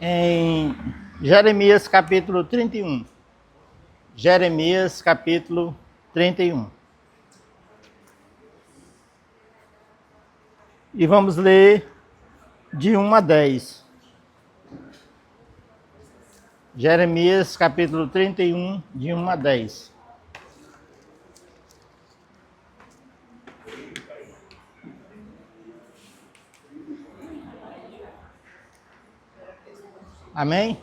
em Jeremias capítulo 31. Jeremias capítulo 31. E vamos ler de 1 a 10. Jeremias capítulo 31, de 1 a 10. Amém?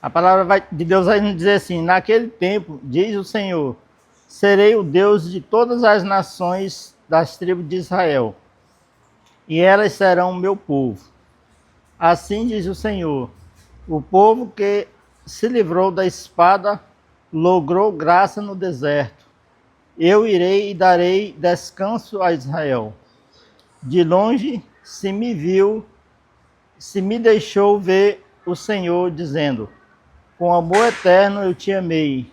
A palavra de Deus vai nos dizer assim: naquele tempo, diz o Senhor, serei o Deus de todas as nações das tribos de Israel, e elas serão o meu povo. Assim diz o Senhor, o povo que se livrou da espada logrou graça no deserto. Eu irei e darei descanso a Israel. De longe se me viu, se me deixou ver o Senhor, dizendo: com amor eterno eu te amei,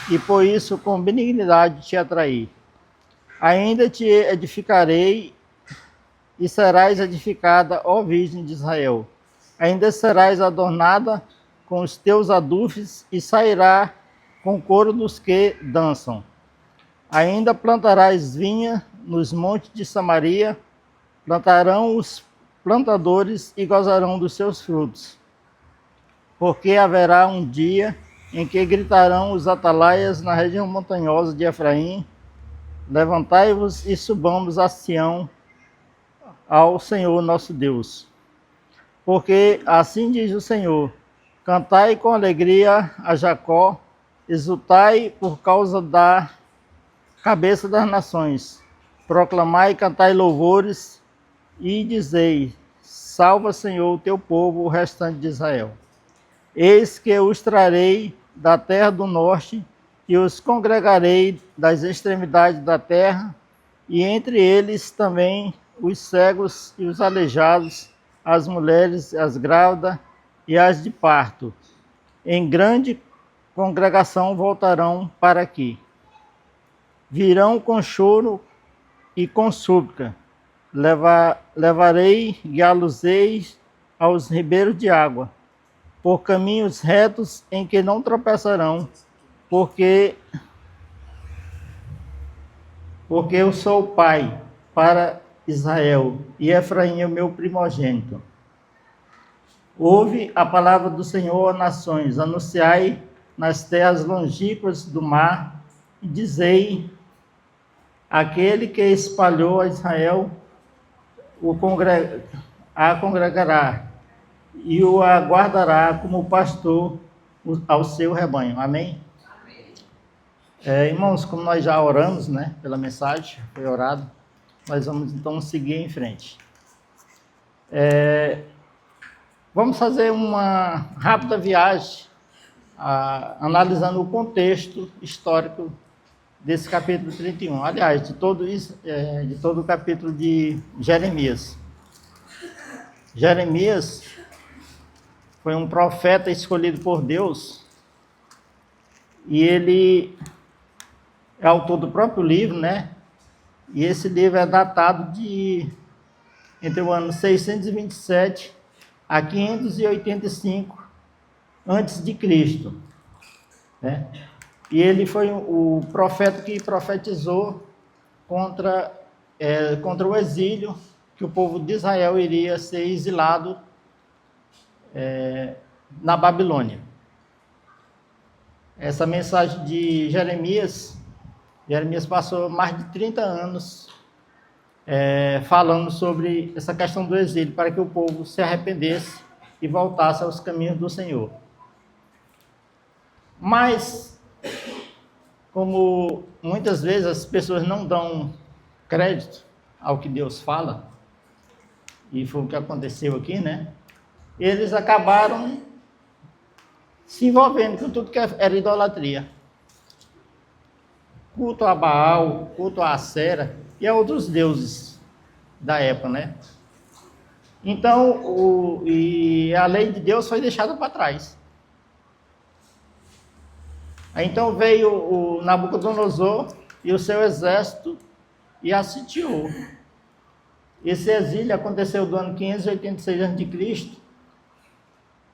e por isso com benignidade te atraí. Ainda te edificarei, e serás edificada, ó Virgem de Israel. Ainda serás adornada com os teus adufes, e sairá com coro dos que dançam. Ainda plantarás vinha nos montes de Samaria, plantarão os plantadores e gozarão dos seus frutos. Porque haverá um dia em que gritarão os atalaias na região montanhosa de Efraim: levantai-vos e subamos a Sião, ao Senhor nosso Deus. Porque assim diz o Senhor: cantai com alegria a Jacó, exultai por causa da cabeça das nações, proclamai e cantai louvores, e dizei: salva, Senhor, o teu povo, o restante de Israel. Eis que os trarei da terra do norte, e os congregarei das extremidades da terra, e entre eles também os cegos e os aleijados, as mulheres, as grávidas e as de parto. Em grande congregação voltarão para aqui. Virão com choro e com súplica. Levarei, guiá-los-ei aos ribeiros de água, por caminhos retos em que não tropeçarão, porque eu sou o pai para Israel, e Efraim é o meu primogênito. Ouve a palavra do Senhor, nações, anunciai nas terras longínquas do mar, e dizei: aquele que espalhou a Israel a congregará, e o aguardará como pastor ao seu rebanho. Amém? Irmãos, como nós já oramos, né, pela mensagem, foi orado, nós vamos então seguir em frente. Vamos fazer uma rápida viagem, analisando o contexto histórico desse capítulo 31. Aliás, de todo o capítulo de Jeremias. Jeremias foi um profeta escolhido por Deus, e ele é autor do próprio livro, né? E esse livro é datado entre o ano 627 a 585 antes de Cristo, né? E ele foi o profeta que profetizou contra o exílio, que o povo de Israel iria ser exilado na Babilônia. Essa mensagem de Jeremias passou mais de 30 anos falando sobre essa questão do exílio, para que o povo se arrependesse e voltasse aos caminhos do Senhor. Mas, como muitas vezes as pessoas não dão crédito ao que Deus fala, e foi o que aconteceu aqui, né? Eles acabaram se envolvendo com tudo que era idolatria. Culto a Baal, culto a Acera e a outros deuses da época, né? Então, a lei de Deus foi deixada para trás. Aí, então veio o Nabucodonosor e o seu exército e a sitiou. Esse exílio aconteceu do ano 586 a.C.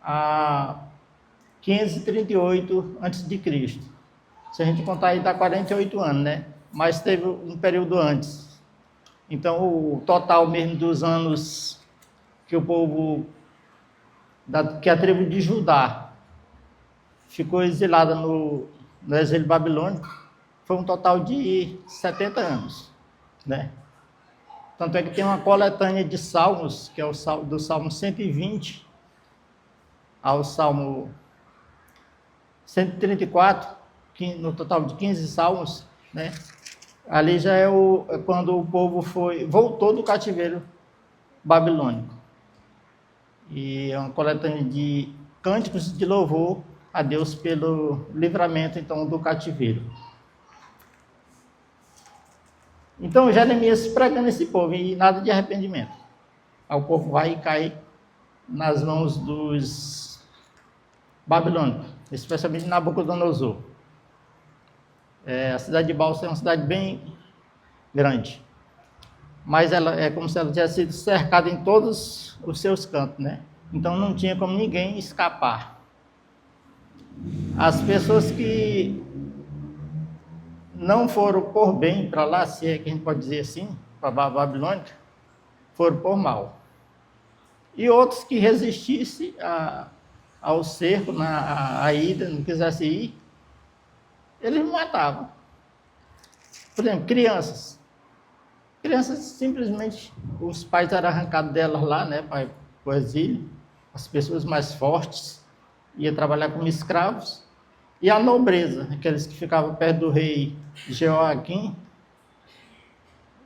a 538 a.C. Se a gente contar aí, dá 48 anos, né? Mas teve um período antes. Então, o total mesmo dos anos que o povo, que a tribo de Judá ficou exilada no exílio babilônico, foi um total de 70 anos, né? Tanto é que tem uma coletânea de salmos, que é do Salmo 120 ao Salmo 134, no total de 15 salmos, né? Ali já é quando o povo voltou do cativeiro babilônico. E é uma coletânea de cânticos de louvor a Deus pelo livramento, então, do cativeiro. Então, Jeremias pregando esse povo, e nada de arrependimento. Aí o povo vai e cai nas mãos dos babilônicos, especialmente Nabucodonosor. A cidade de Balsa é uma cidade bem grande, mas ela é como se ela tivesse sido cercada em todos os seus cantos, né? Então não tinha como ninguém escapar. As pessoas que não foram por bem para lá, se é que a gente pode dizer assim, para a Babilônia, foram por mal. E outros que resistissem ao cerco, à ida, não quisessem ir, eles matavam. Por exemplo, crianças. Crianças, simplesmente, os pais eram arrancados delas lá, né, para o exílio. As pessoas mais fortes iam trabalhar como escravos. E a nobreza, aqueles que ficavam perto do rei Jeoaquim,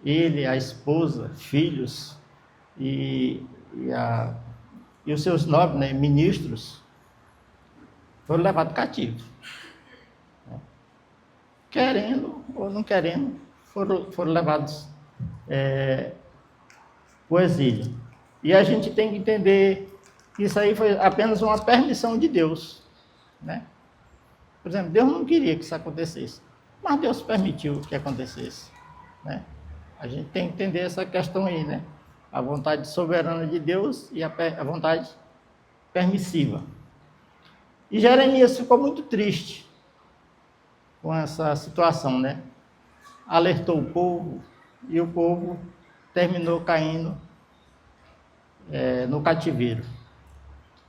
ele, a esposa, filhos e os seus nobres, né, ministros, foram levados cativos. Querendo ou não querendo, foram levados para o exílio. E a gente tem que entender que isso aí foi apenas uma permissão de Deus, né? Por exemplo, Deus não queria que isso acontecesse, mas Deus permitiu que acontecesse, né? A gente tem que entender essa questão aí, né? A vontade soberana de Deus e a vontade permissiva. E Jeremias ficou muito triste com essa situação, né? Alertou o povo e o povo terminou caindo no cativeiro,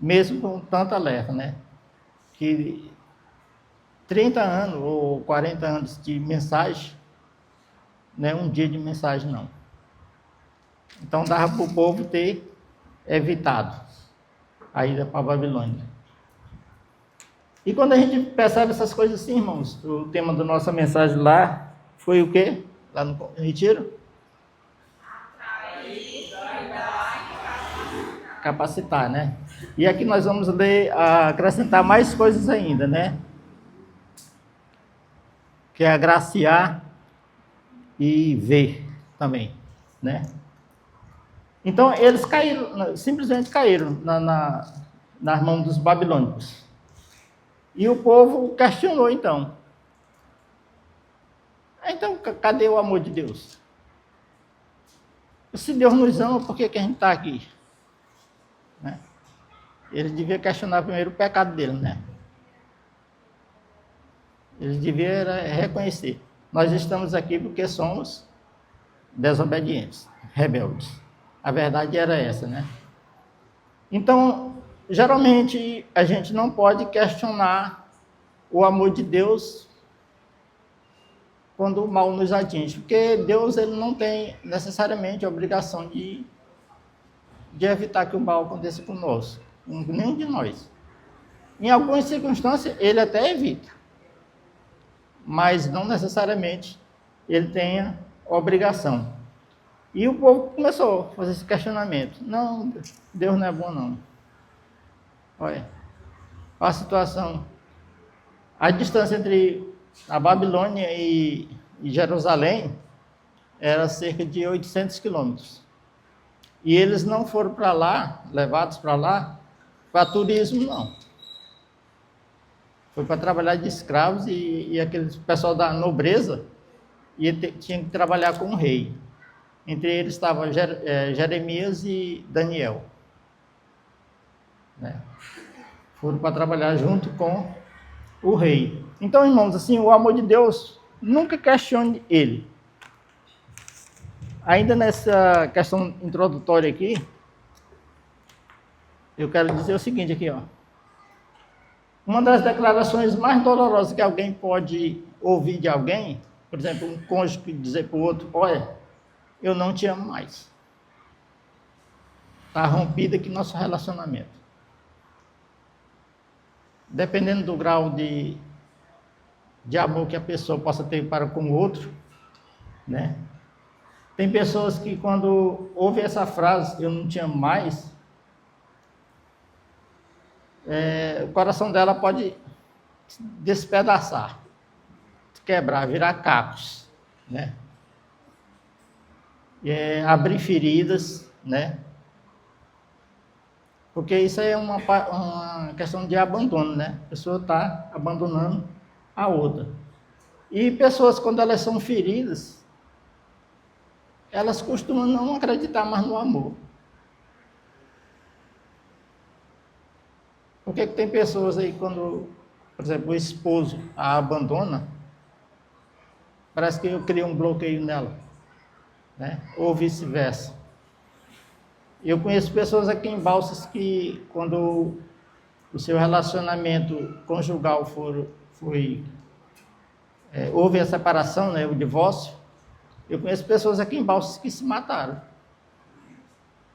mesmo com tanto alerta, né? Que 30 anos ou 40 anos de mensagem não é um dia de mensagem, não. Então dava para o povo ter evitado a ida para a Babilônia. E quando a gente percebe essas coisas assim, irmãos, o tema da nossa mensagem lá foi o quê? Lá no retiro? Capacitar, né? E aqui nós vamos acrescentar mais coisas ainda, né? Que é agraciar e ver também, né? Então eles caíram, simplesmente caíram nas mãos dos babilônicos. E o povo questionou então. Então, cadê o amor de Deus? Se Deus nos ama, por que a gente está aqui? Né? Eles deviam questionar primeiro o pecado dele, né? Eles deviam reconhecer. Nós estamos aqui porque somos desobedientes, rebeldes. A verdade era essa, né? Então, geralmente, a gente não pode questionar o amor de Deus quando o mal nos atinge, porque Deus ele não tem necessariamente a obrigação de evitar que o mal aconteça conosco, nenhum de nós. Em algumas circunstâncias, ele até evita, mas não necessariamente ele tenha obrigação. E o povo começou a fazer esse questionamento. Não, Deus não é bom, não. Olha a situação. A distância entre a Babilônia e Jerusalém era cerca de 800 quilômetros. E eles não foram para lá, levados para lá, para turismo, não. Foi para trabalhar de escravos e aquele pessoal da nobreza tinha que trabalhar com o rei. Entre eles estavam Jeremias e Daniel. Né? Foram para trabalhar junto com o rei. Então, irmãos, assim, o amor de Deus, nunca questione ele. Ainda nessa questão introdutória aqui, eu quero dizer o seguinte aqui, ó. Uma das declarações mais dolorosas que alguém pode ouvir de alguém, por exemplo, um cônjuge dizer para o outro, olha, eu não te amo mais. Está rompido aqui nosso relacionamento. Dependendo do grau de amor que a pessoa possa ter para com o outro, né? Tem pessoas que quando ouvem essa frase, eu não te amo mais, o coração dela pode despedaçar, quebrar, virar cacos, né? Abrir feridas, né? Porque isso aí é uma questão de abandono, né? A pessoa está abandonando a outra. E pessoas, quando elas são feridas, elas costumam não acreditar mais no amor. Por que tem pessoas aí, quando, por exemplo, o esposo a abandona, parece que eu criei um bloqueio nela, né? Ou vice-versa. Eu conheço pessoas aqui em Balsas que, quando o seu relacionamento conjugal houve a separação, né, o divórcio, eu conheço pessoas aqui em Balsas que se mataram.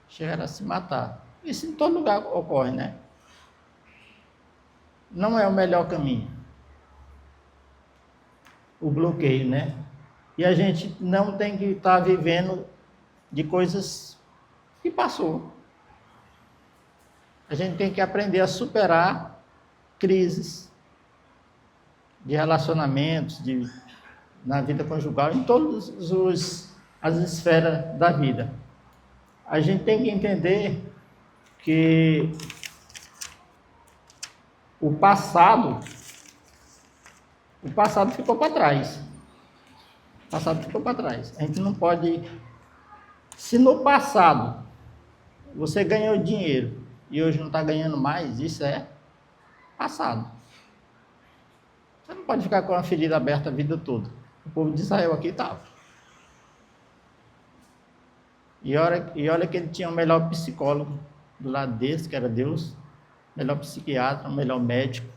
Chegaram a se matar. Isso em todo lugar ocorre, né? Não é o melhor caminho. O bloqueio, né? E a gente não tem que estar vivendo de coisas que passou. A gente tem que aprender a superar crises de relacionamentos, na vida conjugal, em todas as esferas da vida. A gente tem que entender que o passado ficou para trás. O passado ficou para trás. A gente não pode... Se no passado você ganhou dinheiro e hoje não está ganhando mais, isso é passado. Você não pode ficar com a ferida aberta a vida toda. O povo de Israel aqui estava. E olha que ele tinha o melhor psicólogo do lado deles, que era Deus, melhor psiquiatra, o melhor médico.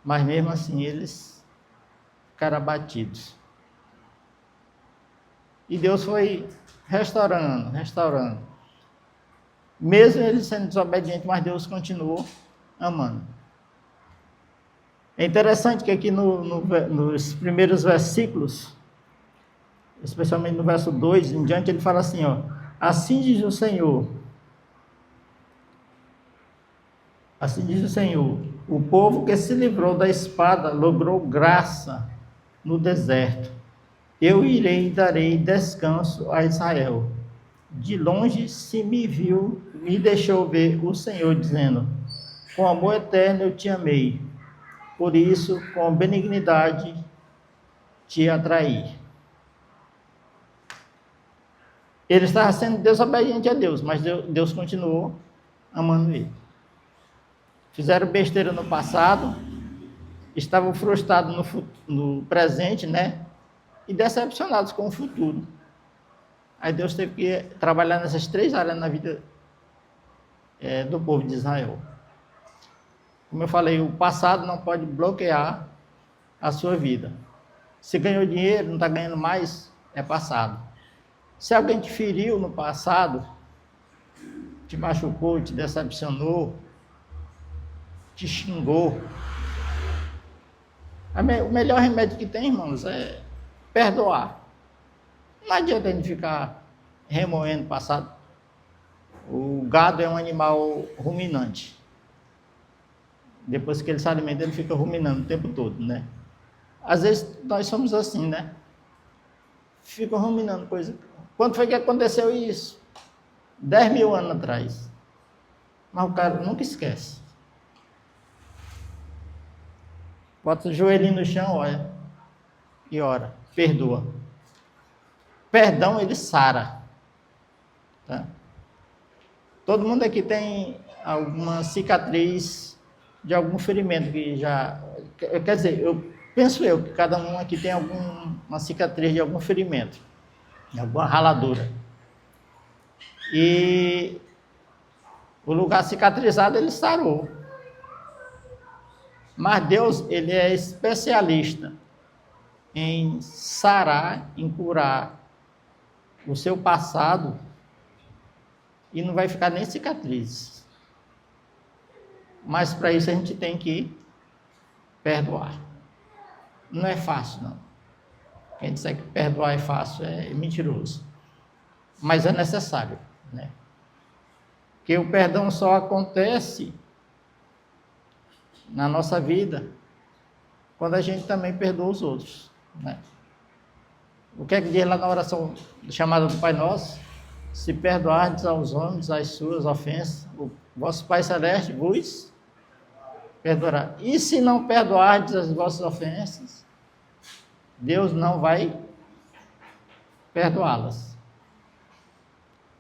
Mas mesmo assim eles ficaram abatidos. E Deus foi restaurando. Mesmo eles sendo desobedientes, mas Deus continuou amando. É interessante que aqui nos primeiros versículos, especialmente no verso 2 em diante, ele fala assim, ó, assim diz o Senhor, o povo que se livrou da espada logrou graça no deserto. Eu irei e darei descanso a Israel. De longe se me viu, me deixou ver o Senhor, dizendo, com amor eterno eu te amei, por isso com benignidade te atraí. Ele estava sendo desobediente a Deus, mas Deus continuou amando ele. Fizeram besteira no passado, estavam frustrados no presente, né? E decepcionados com o futuro. Aí Deus teve que trabalhar nessas 3 áreas na vida do povo de Israel. Como eu falei, o passado não pode bloquear a sua vida. Se ganhou dinheiro, não está ganhando mais, é passado. Se alguém te feriu no passado, te machucou, te decepcionou, te xingou, o melhor remédio que tem, irmãos, é perdoar. Não adianta a gente ficar remoendo o passado. O gado é um animal ruminante. Depois que ele se alimenta, ele fica ruminando o tempo todo, né? Às vezes nós somos assim, né? Fica ruminando coisa. Quando foi que aconteceu isso? 10 mil anos atrás. Mas o cara nunca esquece. Bota o joelhinho no chão, olha. E ora. Perdoa. Perdão, ele sara. Tá? Todo mundo aqui tem alguma cicatriz de algum ferimento que já... Quer dizer, penso eu que cada um aqui tem uma cicatriz de algum ferimento, de alguma raladura. E o lugar cicatrizado, ele sarou. Mas Deus, ele é especialista em sarar, em curar o seu passado, e não vai ficar nem cicatrizes. Mas para isso a gente tem que perdoar. Não é fácil, não. Quem disser que perdoar é fácil é mentiroso. Mas é necessário, né? Porque o perdão só acontece na nossa vida quando a gente também perdoa os outros, né? O que é que diz lá na oração chamada do Pai Nosso? Se perdoardes aos homens as suas ofensas, o vosso Pai Celeste vos perdoará. E se não perdoardes as vossas ofensas, Deus não vai perdoá-las.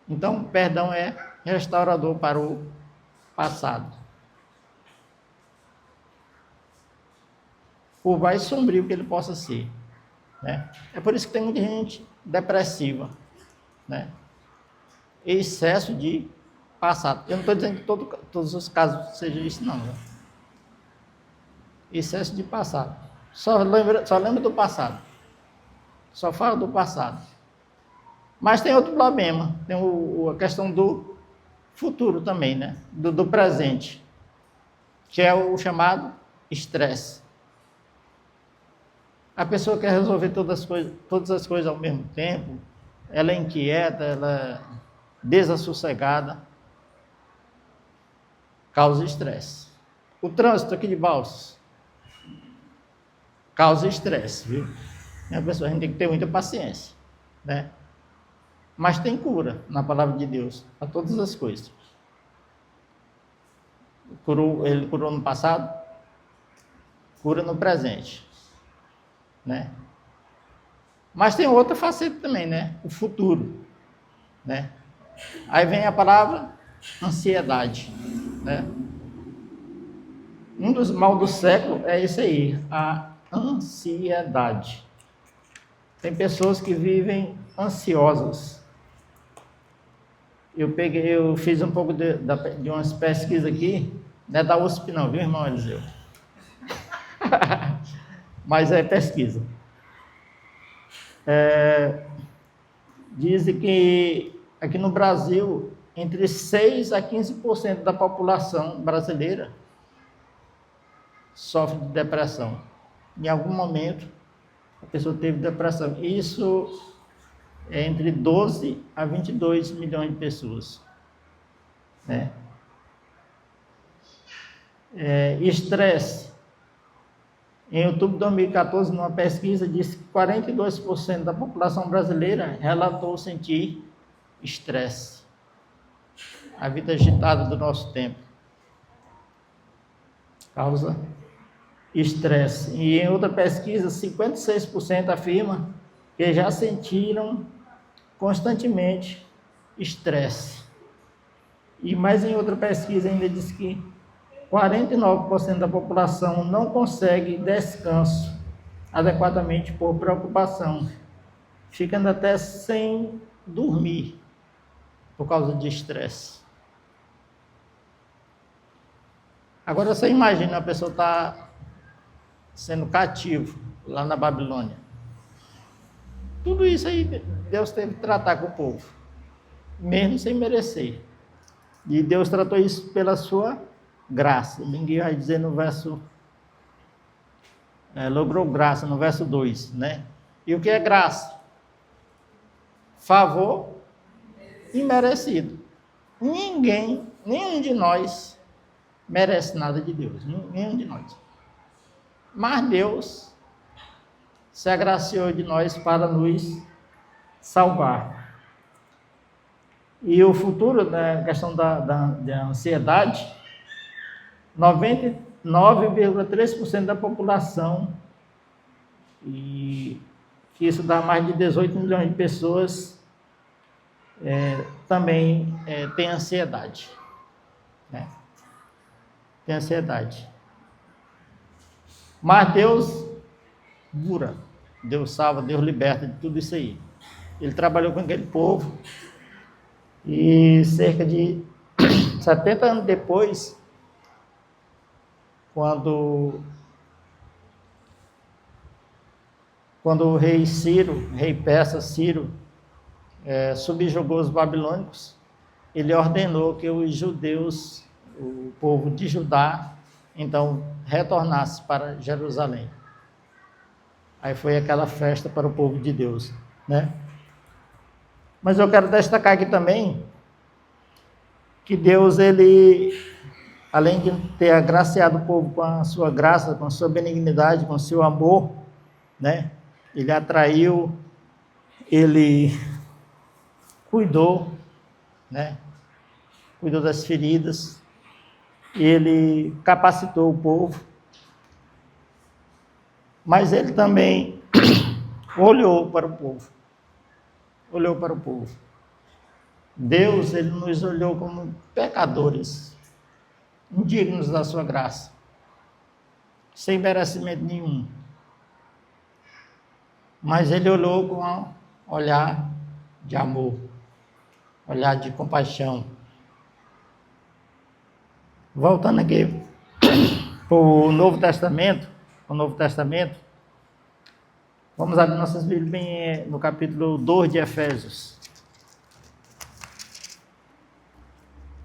Então, perdão é restaurador para o passado. Por mais sombrio que ele possa ser, né? É por isso que tem muita gente depressiva, né? Excesso de passado. Eu não estou dizendo que todos os casos sejam isso, não, né? Excesso de passado. Só lembra do passado. Só fala do passado. Mas tem outro problema. Tem a questão do futuro também, né? Do presente. Que é o chamado estresse. A pessoa quer resolver todas as coisas ao mesmo tempo. Ela é inquieta, ela é desassossegada. Causa estresse. O trânsito aqui de Balsas causa estresse, viu? A gente tem que ter muita paciência, né? Mas tem cura na palavra de Deus para todas as coisas. Ele curou no passado, cura no presente, né? Mas tem outra faceta também, né? O futuro, né? Aí vem a palavra ansiedade, né? Um dos mal do século é esse aí, a ansiedade. Tem pessoas que vivem ansiosas. Eu fiz um pouco de umas pesquisas aqui, não é da USP não, viu, irmão Eliseu? Mas é pesquisa. Dizem que aqui no Brasil, entre 6% a 15% da população brasileira sofre de depressão. Em algum momento, a pessoa teve depressão. Isso é entre 12 a 22 milhões de pessoas, né? Estresse. Em outubro de 2014, numa pesquisa, disse que 42% da população brasileira relatou sentir estresse. A vida agitada do nosso tempo causa estresse. E em outra pesquisa, 56% afirma que já sentiram constantemente estresse. E mais em outra pesquisa ainda diz que 49% da população não consegue descanso adequadamente por preocupação, ficando até sem dormir por causa de estresse. Agora você imagina a pessoa está sendo cativo lá na Babilônia. Tudo isso aí Deus teve que tratar com o povo, mesmo sem merecer. E Deus tratou isso pela sua graça. Ninguém vai dizer no verso... logrou graça no verso 2, né? E o que é graça? Favor imerecido. Nenhum de nós merece nada de Deus. Nenhum de nós. Mas Deus se agraciou de nós para nos salvar. E o futuro, na questão da ansiedade, 99,3% da população, e que isso dá mais de 18 milhões de pessoas, também tem ansiedade, né? Tem ansiedade. Mas Deus cura, Deus salva, Deus liberta de tudo isso aí. Ele trabalhou com aquele povo e cerca de 70 anos depois, quando o rei Ciro, rei persa Ciro, subjugou os babilônicos, ele ordenou que os judeus, o povo de Judá, então retornasse para Jerusalém. Aí foi aquela festa para o povo de Deus, né? Mas eu quero destacar aqui também que Deus, ele, além de ter agraciado o povo com a sua graça, com a sua benignidade, com o seu amor, né? Ele atraiu, ele cuidou, né? Cuidou das feridas, ele capacitou o povo, mas ele também olhou para o povo. Olhou para o povo. Deus, ele nos olhou como pecadores, indignos da sua graça, sem merecimento nenhum. Mas ele olhou com um olhar de amor, olhar de compaixão. Voltando aqui para o Novo Testamento, vamos abrir nossas Bíblias bem no capítulo 2 de Efésios.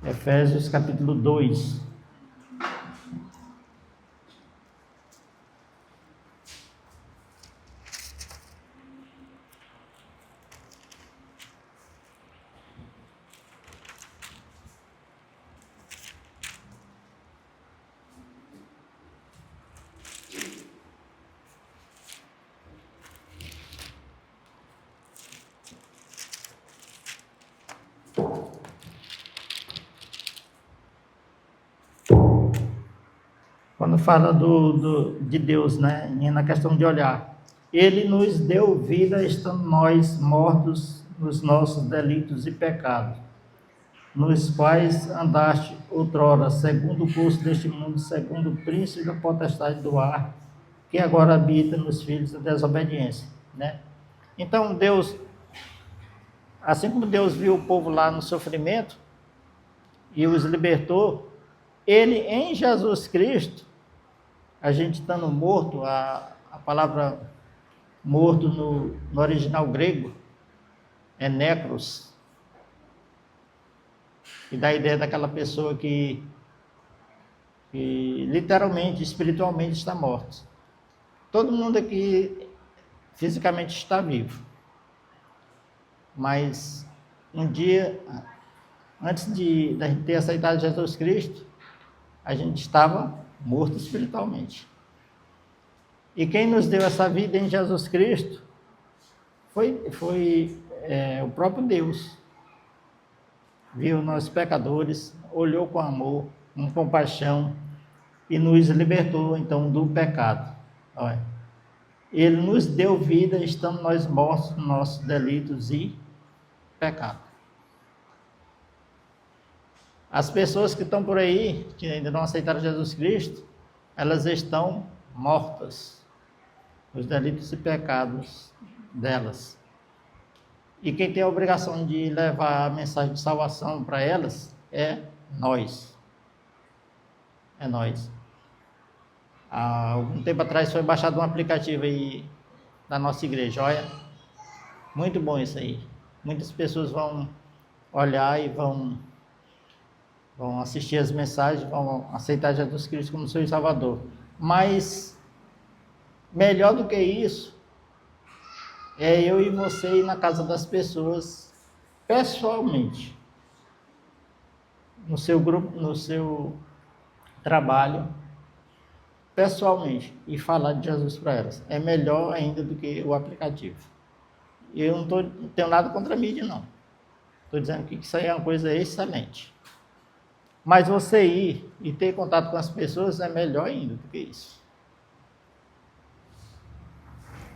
Efésios capítulo 2. Quando fala de Deus, né, na questão de olhar, ele nos deu vida estando nós mortos nos nossos delitos e pecados, nos quais andaste outrora, segundo o curso deste mundo, segundo o príncipe da potestade do ar, que agora habita nos filhos da desobediência, né? Então Deus, assim como Deus viu o povo lá no sofrimento e os libertou, ele em Jesus Cristo, a gente estando morto, a palavra morto no original grego é necros, e dá a ideia daquela pessoa que literalmente, espiritualmente está morto. Todo mundo aqui fisicamente está vivo, mas um dia, antes de a gente ter aceitado Jesus Cristo, a gente estava morto espiritualmente. E quem nos deu essa vida em Jesus Cristo foi o próprio Deus. Viu nós pecadores, olhou com amor, com compaixão e nos libertou então do pecado. Olha, ele nos deu vida estando nós mortos nos nossos delitos e pecado. As pessoas que estão por aí, que ainda não aceitaram Jesus Cristo, elas estão mortas, os delitos e pecados delas. E quem tem a obrigação de levar a mensagem de salvação para elas é nós. É nós. Há algum tempo atrás foi baixado um aplicativo aí da nossa igreja, olha, muito bom isso aí. Muitas pessoas vão olhar e vão assistir as mensagens, vão aceitar Jesus Cristo como seu Salvador. Mas, melhor do que isso, é eu e você ir na casa das pessoas, pessoalmente, no seu grupo, no seu trabalho, pessoalmente, e falar de Jesus para elas. É melhor ainda do que o aplicativo. Eu não tenho nada contra a mídia, não. Estou dizendo que isso aí é uma coisa excelente. Mas você ir e ter contato com as pessoas é melhor ainda do que isso.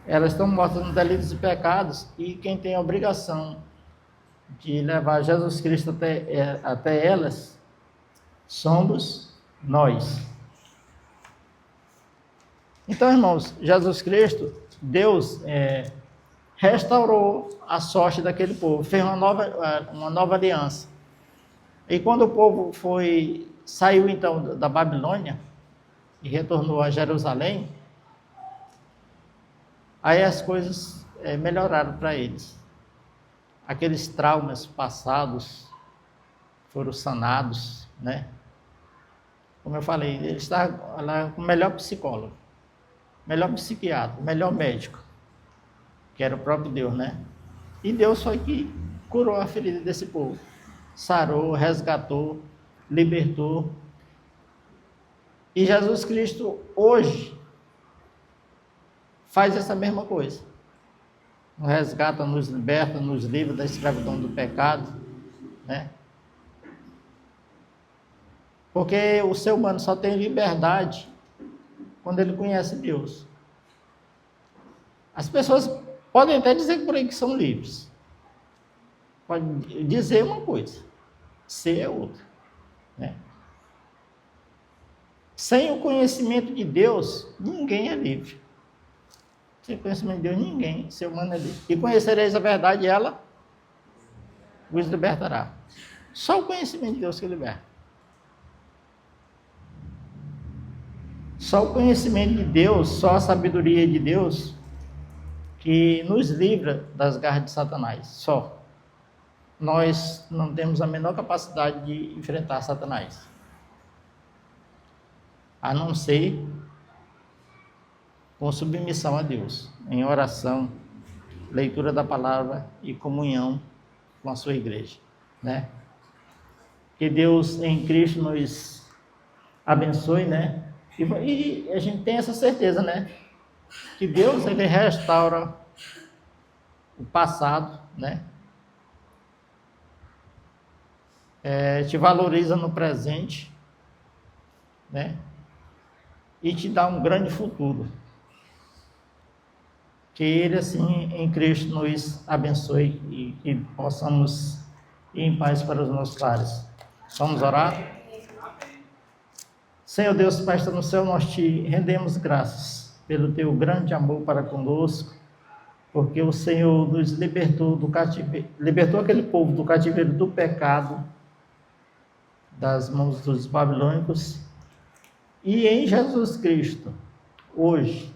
Elas estão mortas nos delitos e pecados, e quem tem a obrigação de levar Jesus Cristo até elas somos nós. Então, irmãos, Jesus Cristo, Deus restaurou a sorte daquele povo, fez uma nova aliança. E quando o povo saiu então da Babilônia e retornou a Jerusalém, aí as coisas melhoraram para eles. Aqueles traumas passados foram sanados, né? Como eu falei, ele está lá com o melhor psicólogo, melhor psiquiatra, melhor médico, que era o próprio Deus, né? E Deus foi que curou a ferida desse povo, sarou, resgatou, libertou. E Jesus Cristo hoje faz essa mesma coisa. Nos resgata, nos liberta, nos livra da escravidão do pecado, né? Porque o ser humano só tem liberdade quando ele conhece Deus. As pessoas podem até dizer por aí que são livres. Pode dizer uma coisa, ser é outra, né? Sem o conhecimento de Deus, ninguém é livre. Sem o conhecimento de Deus, ninguém, ser humano é livre. E conhecereis a verdade, ela vos libertará. Só o conhecimento de Deus que liberta. Só o conhecimento de Deus, só a sabedoria de Deus que nos livra das garras de Satanás. Só. Nós não temos a menor capacidade de enfrentar Satanás. A não ser com submissão a Deus, em oração, leitura da palavra e comunhão com a sua igreja, né? Que Deus em Cristo nos abençoe, né? E a gente tem essa certeza, né? Que Deus, ele restaura o passado, né? Te valoriza no presente, né? E te dá um grande futuro. Que Ele, assim, em Cristo, nos abençoe e que possamos ir em paz para os nossos lares. Vamos orar? Senhor Deus, Pai, está no céu, nós te rendemos graças pelo teu grande amor para conosco, porque o Senhor nos libertou do cativeiro, libertou aquele povo do cativeiro do pecado, das mãos dos babilônicos, e em Jesus Cristo, hoje,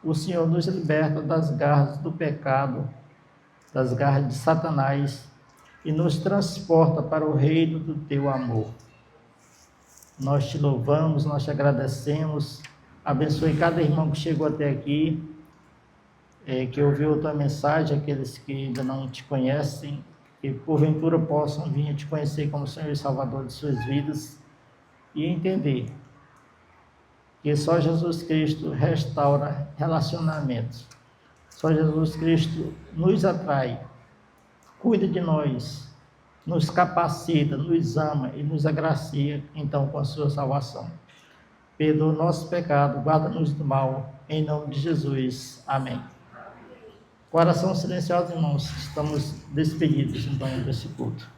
o Senhor nos liberta das garras do pecado, das garras de Satanás, e nos transporta para o reino do teu amor. Nós te louvamos, nós te agradecemos, abençoe cada irmão que chegou até aqui, que ouviu a tua mensagem, aqueles que ainda não te conhecem, que porventura possam vir a te conhecer como Senhor e Salvador de suas vidas e entender que só Jesus Cristo restaura relacionamentos, só Jesus Cristo nos atrai, cuida de nós, nos capacita, nos ama e nos agracia, então, com a sua salvação. Perdoa o nosso pecado, guarda-nos do mal, em nome de Jesus. Amém. Coração silencioso, irmãos, estamos despedidos, então, desse culto.